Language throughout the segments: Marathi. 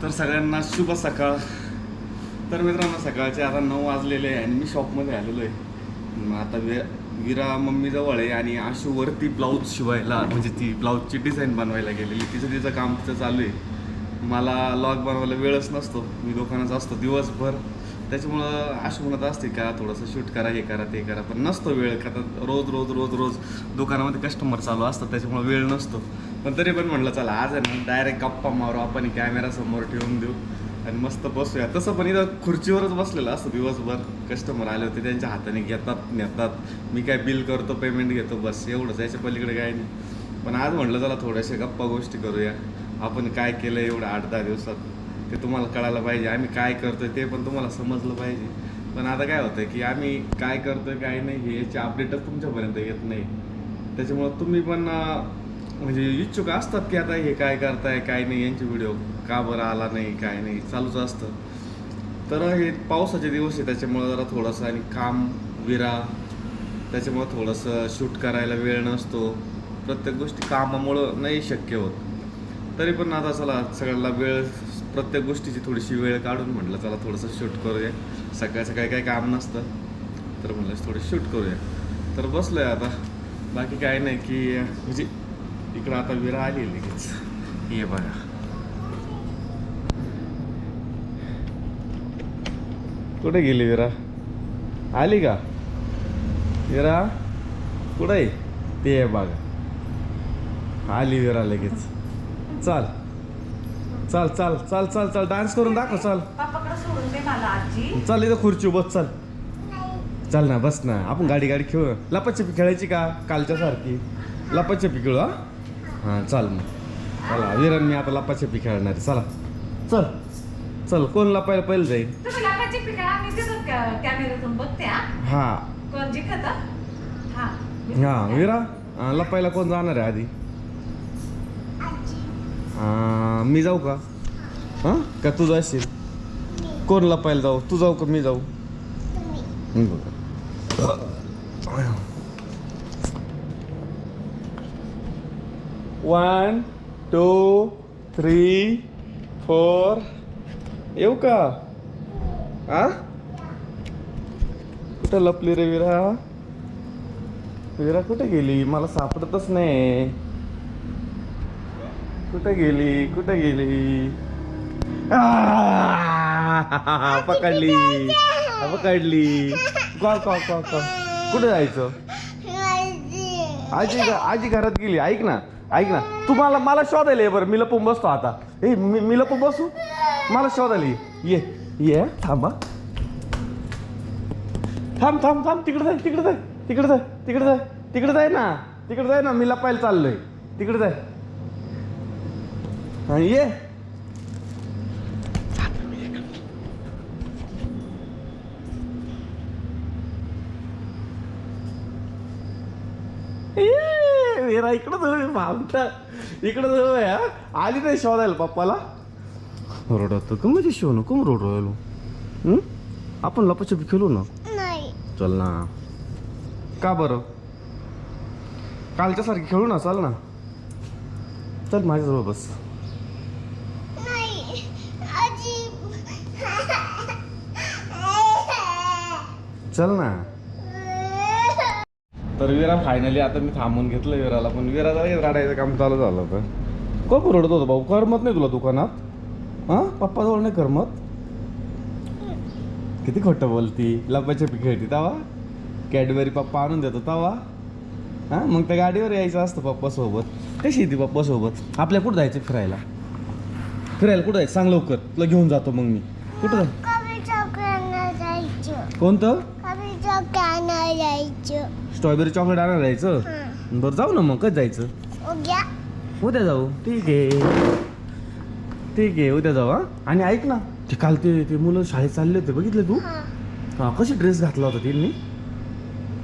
तर सगळ्यांना शुभ सकाळ. तर मित्रांनो सकाळचे आता 9 वाजलेले आहे आणि मी शॉपमध्ये आलेलो आहे. मग आता विरा मम्मीजवळ आहे आणि आशूवरती ब्लाऊज शिवायला म्हणजे ती ब्लाऊजची डिझाईन बनवायला गेलेली. तिचं काम तिचं चालू आहे. मला लॉग बनवायला वेळच नसतो, मी दुकानात असतो दिवसभर. त्याच्यामुळं आशू म्हणत असते का थोडंसं शूट करा, हे करा ते करा, पण नसतो वेळ. का तर रोज रोज रोज रोज दुकानामध्ये कस्टमर चालू असतात, त्याच्यामुळे वेळ नसतो. पण तरी पण म्हटलं चला आज आहे ना डायरेक्ट गप्पा मारू आपण, कॅमेरासमोर ठेवून देऊ आणि मस्त बसूया. तसं पण इथं खुर्चीवरच बसलेलं असतं दिवसभर. कस्टमर आले होते त्यांच्या हाताने घेतात नेतात, मी काय बिल करतो पेमेंट घेतो बस एवढंच, याच्या पलीकडे काय नाही. पण आज म्हटलं चला थोड्याशा गप्पा गोष्टी करूया. आपण काय केलं एवढं 8-10 दिवसात ते तुम्हाला कळायला पाहिजे, आम्ही काय करतोय ते पण तुम्हाला समजलं पाहिजे. पण आता काय होतं की आम्ही काय करतोय काय नाही हे याचे अपडेटच तुमच्यापर्यंत येत नाही. त्याच्यामुळं तुम्ही पण म्हणजे इच्छुक असतात की आता हे काय करताय काय नाही, यांचे व्हिडिओ का बरं आला नाही काय नाही चालूच असतं. तर हे पावसाचे दिवस आहे त्याच्यामुळं जरा थोडंसं आणि काम विरा, त्याच्यामुळं थोडंसं शूट करायला वेळ नसतो. प्रत्येक गोष्टी कामामुळं नाही शक्य होत. तरी पण आता चला सगळ्याला वेळ, प्रत्येक गोष्टीची थोडीशी वेळ काढून म्हटलं चला थोडंसं शूट करूया. सकाळ सकाळी काही काम नसतं तर म्हटलं थोडं शूट करूया. तर बसलो आहे आता, बाकी काय नाही की म्हणजे इकडं आता विरा आली लगेच. ये बघा कुठे गेली विरा, आली का विरा? कुठं आहे ते बघा, आली विरा लगेच. चल चल चल चल चल चल डान्स करून दाखव. चल चल इथं खुर्ची बस. चल चल ना बस ना, आपण गाडी खेळू. लपाछपी खेळायची का कालच्या सारखी? लपाछपी खेळू. हां चल मग चला विरान मी आता लपाछपी खेळणार आहे. चला चल चल, कोण लपायला पहिलं जाईल? हां विरा लपायला कोण जाणार आहे आधी? मी जाऊ का? हां का तू जाशील? कोण लपायला जाऊ, तू जाऊ का मी जाऊ? 1 2 3 4 येऊ का? आ कुठं लपली रे विरा? विरा कुठे गेली, मला सापडतच नाही. कुठे गेली कुठे गेली? पकडली पकडली. Call call call call. कुठे जायचं? आजी घरात गेली. ऐक ना तुम्हाला मला शोधायला ये बरं. मी लपून बसतो आता. मी लपून बसू, मला शोधायला ये. थांबा थांब थांब थांब. तिकडे जाय तिकडे जाय तिकडे जाय तिकडे जाय तिकडे जाय ना तिकडे जाय ना. मी लपायला चाललोय, तिकडे जाय. हा ये. इकडं जाऊ भामटा, इकडं जाऊ. आली नाही शोधायला पप्पाला. रडतो का म्हणजे शो नको रडवायलो. आपण लपाछपी खेळू ना. चल ना. का बरं? कालच्या सारखी खेळू ना. चल ना चल माझ्याजवळ बस. चल ना. तर विरा फायनली आता मी थांबून घेतलं विराला, पण विरा रडायचं काम चालू झालं होतं. खूप रडत होतं भाऊ. करमत नाही तुला दुकानात? हां पप्पाजवळ नाही करमत? किती खोटं बोलती. लपाछपी खेळती तवा कॅडबरी पप्पा आणून देतो तवा. हां मग त्या गाडीवर यायचं असतं पप्पासोबत. कशी येते पप्पासोबत? आपल्या कुठं जायचं फिरायला? कुठं जायचं सांग लवकर, तुला घेऊन जातो मग मी. कुठं जायचं? कोणतं? स्ट्रॉबेरी चॉकलेट आणायला जायचं? बरं जाऊ ना मग. कधी जायचं? उद्या जाऊ. ठीक आहे उद्या जाऊ. हां आणि ऐक ना, ते काल ते मुलं शाळेत चालले होते बघितले तू? हां कशी ड्रेस घातला होता त्यांनी?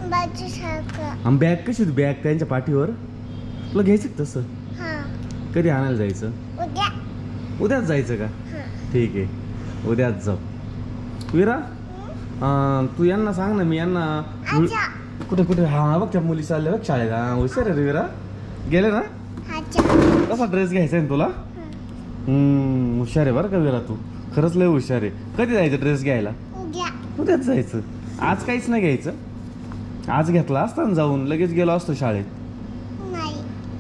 बॅग कशी होती बॅग त्यांच्या पाठीवर? तुला घ्यायचं तसं? कधी आणायला जायचं? उद्याच जायचं का? ठीक आहे उद्याच जाऊ. विरा तू यांना सांग ना, मी यांना कुठे हा बघ त्या मुली चालल्या बघ शाळेत. हुशार आहे रे विरा. गेले ना? कसा ड्रेस घ्यायचा आहे तुला? हुशार आहे बरं का विरा तू, खरंच लय हुशार आहे. कधी जायचं ड्रेस घ्यायला? उद्याच जायचं. आज काहीच नाही घ्यायचं. आज घेतला असता ना जाऊन, लगेच गेलो असतो शाळेत.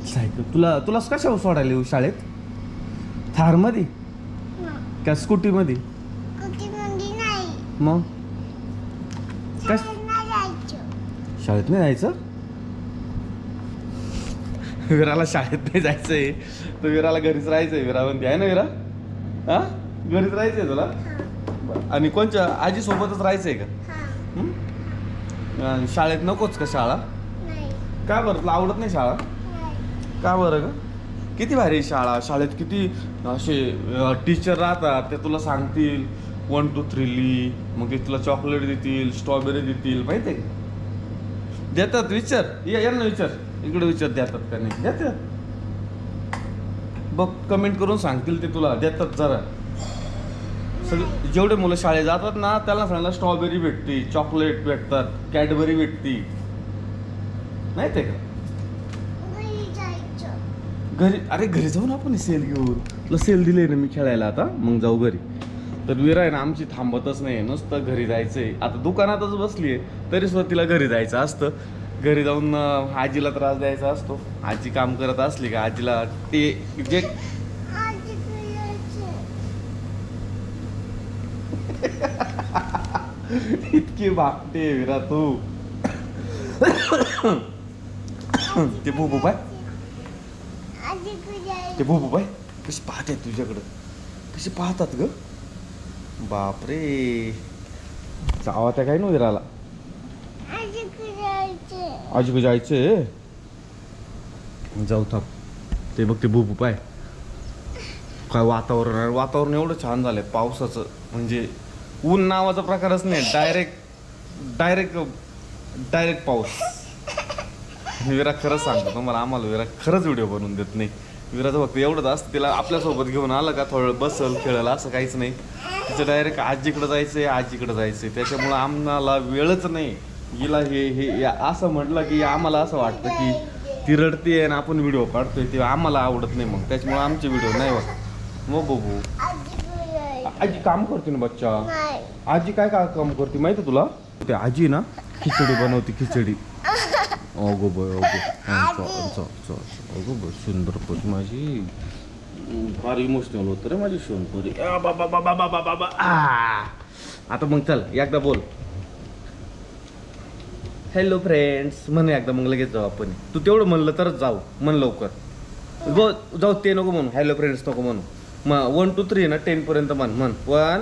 सायकल तुला कशावर सोडायला येऊ शाळेत? थारमध्ये का स्कूटीमध्ये? मग कश शाळेत नाही जायचं? विराला शाळेत नाही जायचंय, तर विराला घरीच राहायचंय. विरा म्हणते आहे ना विरा, हा घरीच राहायचंय तुला. आणि कोणच्या आजी सोबतच राहायचंय का? शाळेत नकोच का शाळा? का बरं तुला आवडत नाही शाळा? का बरं ग? किती भारी आहे शाळा. शाळेत किती असे टीचर राहतात, ते तुला सांगतील 1 2 3 ली, मग ते तुला चॉकलेट देतील, स्ट्रॉबेरी देतील, माहिती आहे का? देतात. विचार यांना विचार, इकडे विचार देतात का नाही देतात. बघ कमेंट करून सांगतील ते तुला देतात. जरा सगळे जेवढे मुलं शाळेत जातात ना त्याला सांगला स्ट्रॉबेरी भेटते, चॉकलेट भेटतात, कॅडबरी भेटती, माहिती आहे का? घरी, अरे घरी जाऊ ना आपण सेल घेऊन. तुला सेल दिले ना मी खेळायला, आता मग जाऊ घरी. तर विरा आहे ना आमची थांबतच नाही, नुसतं घरी जायचंय. आता दुकानातच बसली आहे तरी सुद्धा तिला घरी जायचं असतं. घरी जाऊन आजीला त्रास द्यायचा असतो. आजी काम करत असली का आजीला ते जे इतकी भागते विरा तू. ते बुबू बाय, ते बुबू बाय कशी पाहते तुझ्याकडं, कशी पाहतात ग. बापरे, जावा त्या काय ना विराला. आजीकडे जायचंय, जाऊ थांब. ते बघ ते बुबू पाय, काय वातावरण एवढं छान झालंय पावसाचं. म्हणजे ऊन नावाचा प्रकारच नाही, डायरेक्ट पाऊस. विरा खरंच सांगतो तुम्हाला, आम्हाला विरा खरंच व्हिडिओ बनवून देत नाही. विराचं फक्त एवढंच असतं, तिला आपल्यासोबत घेऊन आलं का थोडं बसल खेळायला, असं काहीच नाही. तिचं डायरेक्ट आजीकडे जायचंय. त्याच्यामुळं आम्हाला वेळच नाही. हिला हे असं म्हटलं की आम्हाला असं वाटतं की ती रडते आणि आपण व्हिडिओ काढतोय, ते आम्हाला आवडत नाही. मग त्याच्यामुळे आमचे व्हिडिओ नाही होत. मग बघू, आजी काम करते ना बच्चा. आजी काय काम करते माहिती तुला? ते आजी ना खिचडी बनवते, खिचडी. अगो बाय, अगो बाय, सुंदर पोट माझी. फार इमोशनल होतं रे माझी सोनपुरी. बाबा. आता मग चल एकदा बोल, हॅलो फ्रेंड्स म्हण एकदा, मग लगेच जाऊ आपण. तू तेवढं म्हणलं तरच जाऊ, म्हण लवकर. जाऊ ते नको म्हणू, हॅलो फ्रेंड्स नको म्हणू. मग 1 2 3 ना 10 पर्यंत म्हण. 1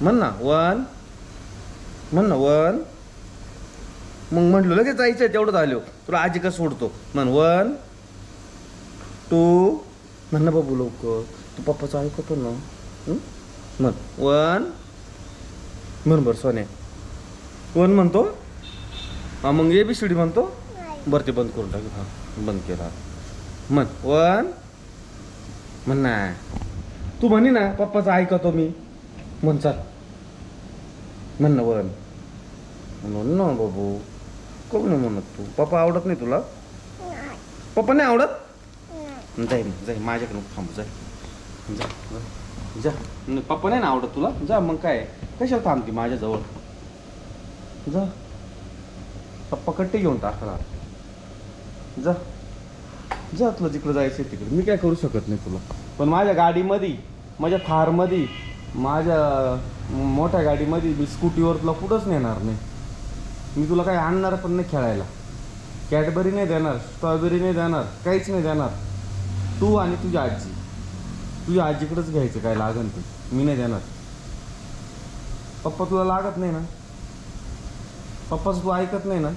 म्हण ना, 1 म्हण ना, 1. मग म्हटलं लगेच जायचंय, तेवढं आलो तुला आजी का सोडतो. म्हण 1 2 म्हण ना बाबू लवकर, तू पप्पाचं ऐकतो ना. म्हण 1 म्हण बरं सोन्या. 1 म्हणतो हा, मग ABCD म्हणतो. बरं ते बंद करून टाक. हां बंद केला. म्हण 1 म्हण ना. तू म्हणे ना पप्पाचं ऐकतो मी. म्हण चाल, म्हण ना 1 म्हणून ना बाबू. कोण नाही म्हणत तू? पप्पा आवडत नाही तुला? पप्पा नाही आवडत? जाय माझ्याकडे थांब, जाय. पप्पा नाही ना आवडत तुला? जा मग काय, कशाला थांबती माझ्याजवळ? जा, पप्पा कट्टे घेऊन टाकला. जा तुला जिकडं जायचं तिकडे. मी काय करू शकत नाही तुला. पण माझ्या गाडीमध्ये, माझ्या थारमध्ये, माझ्या मोठ्या गाडीमध्ये मी स्कूटीवर तुला कुठंच नेणार नाही. मी तुला काही आणणार पण नाही खेळायला. कॅडबरी नाही देणार, स्ट्रॉबेरी नाही देणार, काहीच नाही देणार. तू आणि तुझी आजी, तुझ्या आजीकडेच घ्यायचं काय लागन ते. मी नाही देणार. पप्पा तुला लागत नाही ना? पप्पाच तू ऐकत नाही ना?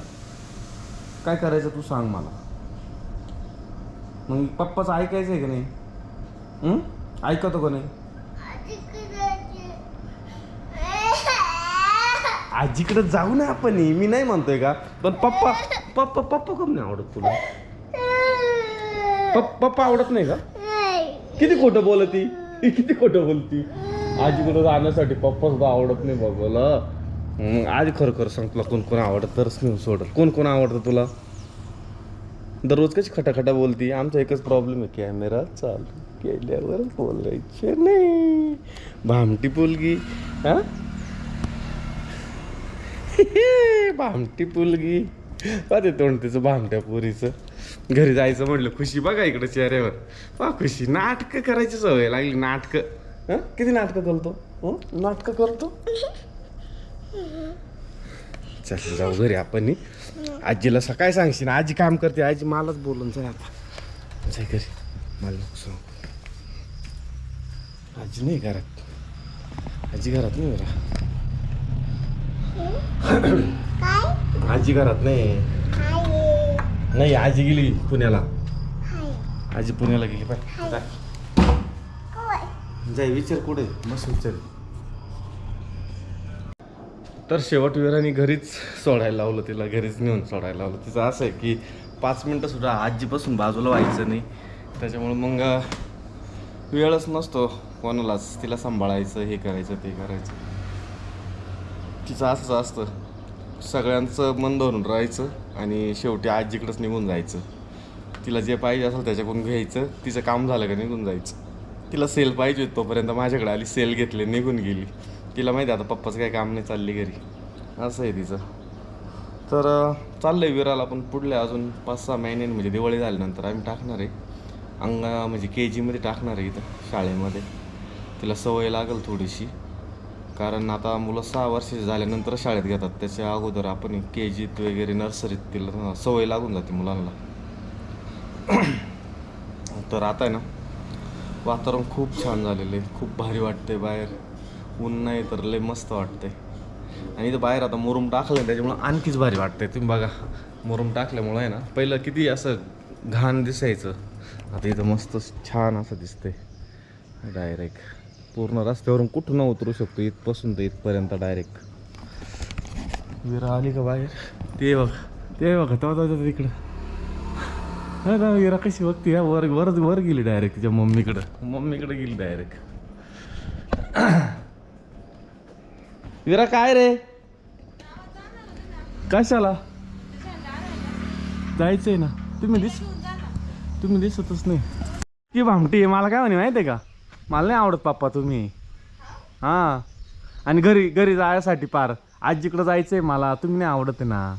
काय करायचं तू सांग मला. मग पप्पाचं ऐकायचं आहे का नाही? ऐकतो का नाही? आजीकडे जाऊ ना आपण, मी नाही म्हणतोय का, पण पप्पा कम नाही आवडत तुला? पप्पा आवडत नाही का? किती खोटं बोलती. आजीकडे जाण्यासाठी पप्पा सुद्धा आवडत नाही बघायला. आज खरं सांग, तुला कोण आवडत तरच मी सोडल. कोण आवडतं तुला? दररोज कशी खटाखटा बोलती. आमचा एकच प्रॉब्लेम आहे, कॅमेरा चालू केल्यावर बोलायचे नाही. भामटी पोलगी हा भामटी पोलगी पाहते तोंड तिचं भामट्या पोरीचं. घरी जायचं म्हटलं खुशी बघा इकडे चेहऱ्यावर. पा खुशी नाटकं करायची सवय लागली. नाटकं किती नाटकं करतो. नाटकं करतो. चल जाऊ घरी आपण. आजीला सकाळी सांगशील. आजी काम करते. आजी मलाच बोलून जाय आता. जाय घरी. मला नको सांग. आजी नाही घरात. आजी घरात नाही बरं. आजी घरात नाही. नाही आजी गेली पुण्याला. आजी पुण्याला गेली पाय. जाय विचार कुठे मस्त विचार. तर शेवट विराने घरीच सोडायला लावलं तिला. घरीच नेऊन सोडायला लावलं. तिचं असं आहे की 5 मिनटं सुद्धा आजीपासून बाजूला व्हायचं नाही. त्याच्यामुळं मग वेळच नसतो कोणालाच तिला सांभाळायचं, हे करायचं ते करायचं. तिचं असंच असतं. सगळ्यांचं मन धरून राहायचं आणि शेवटी आजीकडेच निघून जायचं. तिला जे पाहिजे असेल त्याच्याकडून घ्यायचं. तिचं काम झालं का निघून जायचं. तिला सेल पाहिजे तोपर्यंत माझ्याकडे आली. सेल घेतले निघून गेली. तिला माहिती आहे आता पप्पाचं काही काम नाही, चालली घरी. असं आहे तिचं. तर चाललं आहे विराला पण पुढल्या अजून 5-6 महिन्यांनी म्हणजे दिवाळी झाल्यानंतर आम्ही टाकणार आहे. म्हणजे KG टाकणार आहे इथं शाळेमध्ये. तिला सवय लागेल थोडीशी. कारण आता मुलं 6 वर्षाची झाल्यानंतर शाळेत घेतात. त्याच्या अगोदर आपण KGत वगैरे नर्सरीत तिला सवय लागून जाते मुलांना. तर आता आहे ना वातावरण खूप छान झालेलं आहे. खूप भारी वाटतंय बाहेर. ऊन नाही तर लय मस्त वाटतंय. आणि इथं बाहेर आता मुरुम टाकलं त्याच्यामुळं आणखीच भारी वाटतंय. तुम्ही बघा मुरुम टाकल्यामुळं आहे ना पहिलं किती असं घाण दिसायचं. आता इथं मस्त छान असं दिसतंय. डायरेक्ट पूर्ण रस्त्यावरून कुठं न उतरू शकतो. इथपासून तर इथपर्यंत डायरेक्ट. विरा आली का बाहेर. ते बघा तेव्हा तिकडं. हा ना विरा कशी बघते. ह्या वर गेली डायरेक्ट तिच्या मम्मीकडे गेली डायरेक्ट. विरा काय रे कशाला जायचंय ना. तुम्ही दिसतच नाही. ती भामटी आहे. मला काय म्हणे माहिती आहे का. मला नाही आवडत पप्पा तुम्ही. हां आणि घरी जायसाठी पार आजीकडं जायचंय मला. तुम्ही नाही आवडत आहे ना.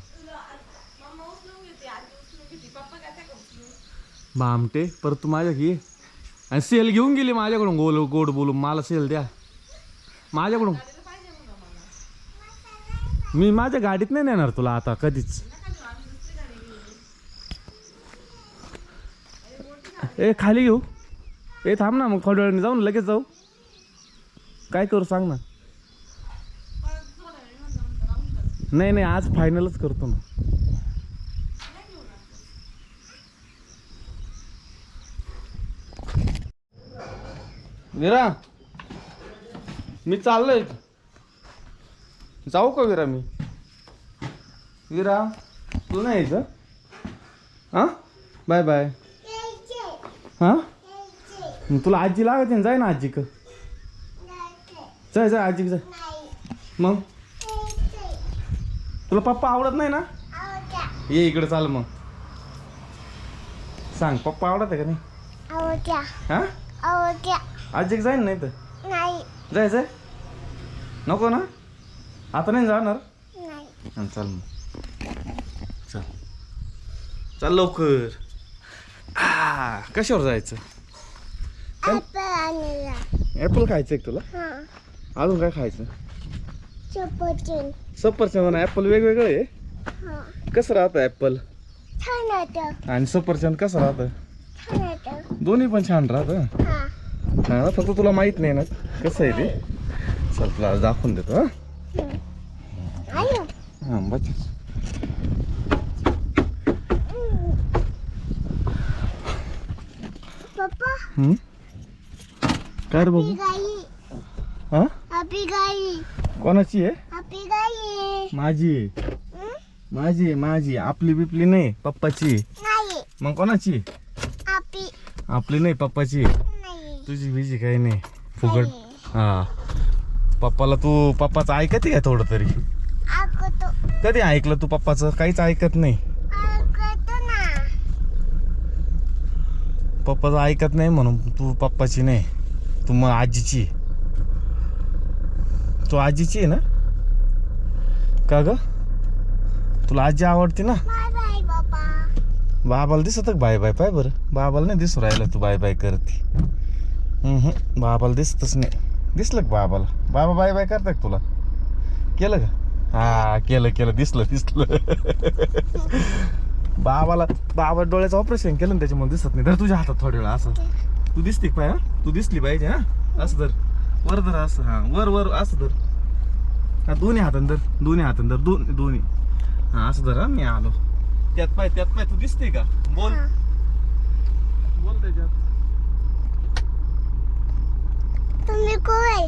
भामटे परत तू माझ्या घे. आणि सेल घेऊन गेली माझ्याकडून. गोड बोलून मला सेल द्या माझ्याकडून. मी माझ्या गाडीत नाही नेणार तुला आता कधीच. ए खाली घेऊ. ए थांब ना मग थोड्या वेळाने जाऊ ना. लगेच जाऊ. काय करू सांग ना. नाही आज फायनलच करतो ना. विरा मी चाललोय. जाऊ का विरा मी. विरा तू नाही यायचं. हां बाय बाय. हां तुला आजी लागत आहे. जाय ना आजी का. जाय आजी जाय. मग तुला पप्पा आवडत नाही ना. ये इकडे चाल मग. सांग पप्पा आवडत आहे का नाही. हां आजी जाईन नाही तर जाय नको ना. आता नाही जाणार. चल मग चल लवकर. कशावर जायचं. ॲपल खायचं एक तुला. अजून काय खायचं. सफरचंद आणि ॲपल वेगवेगळं आहे. कसं राहतं ॲपल आणि सफरचंद कसं राहतं. दोन्ही पण छान राहतं. हा फक्त तुला माहित नाही ना कसं आहे ते. चल तुला दाखवून देतो. हां बच. काय रे बाबू. हा कोणाची आहे. माझी आपली बिपली नाही पप्पाची. मग कोणाची. आपली नाही पप्पाची. तुझी बिजी काही नाही फुकट. हा पप्पाचं ऐकते का थोडं तरी. कधी ऐकलं तू पप्पाचं. काहीच ऐकत नाही. पप्पाचं ऐकत नाही म्हणून तू पप्पाची नाही, तू मग आजीची. तू आजीची आहे ना का ग? तुला आजी आवडते ना? बाबाला दिसत बाय बाय पाय बरं, बाबाला नाही दिसू राहिलं तू बाय बाय करते. बाबाला दिसतच नाही. दिसलं का बाबाला? बाबा बाय बाय करताय का तुला? केलं का? हा केलं दिसलं. बाबा डोळ्याचं ऑपरेशन केलं ना त्याच्यामुळे दिसत नाही. तर तुझ्या हातात थोड्या वेळा असं तू दिसते पाय, तू दिसली पाहिजे. हा असं धर, वर धर असं, हा वर असं धर. हा दोन्ही हातान धर, दोन्ही. हा असं धर. मी आलो. त्यात पाय तू दिसते का? बोल त्याच्यात. तुम्ही कोण?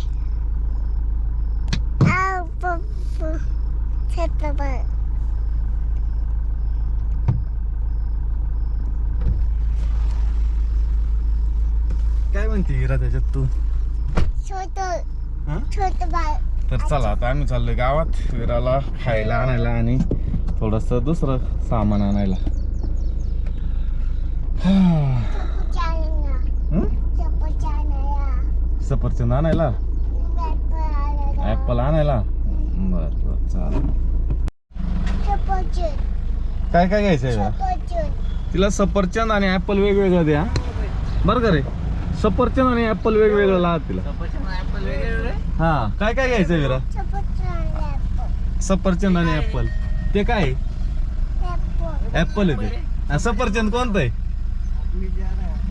काय म्हणते हिरा त्याच्यात तू? छोट बाळ. तर चला आता आम्ही चाललोय गावात विराला खायला आणायला आणि थोडस दुसरं सामान आणायला. सफरचंद आणायला, ऍपल आणायला. बर चालेल. काय घ्यायचंय? तिला सफरचंद आणि ऍपल वेगवेगळं द्या बरं का रे. सफरचंद आणि ऍपल वेगवेगळं लावा तिला. हा काय घ्यायचंय विरा? सफरचंद आणि ऍपल. ते काय? ऍपल आहे ते. सफरचंद कोणतं आहे?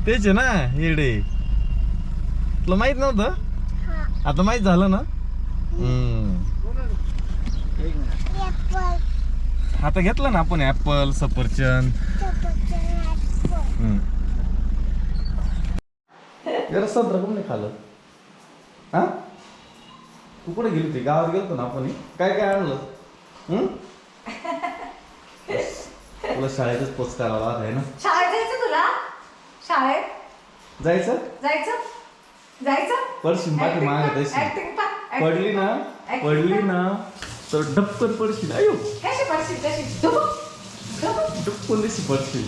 तेच आहे ना येडे. तुला माहित नव्हतं? आता माहित झालं ना. आता घेतलं ना आपण ऍपल सफरचंद. संत्र कोण नाही खाल्लं? हा तू कुठे गेली होती? गावात गेलतो ना आपण. काय आणलं? तुला शाळेतच पोच करावा आहे ना. शाळेत जायचं तुला? शाळेत जायचं पडशील पाठी मागे तशी. पडली ना तर डपकन पडशील. अयो कशी पडशील? डपकन दिशी पडशील.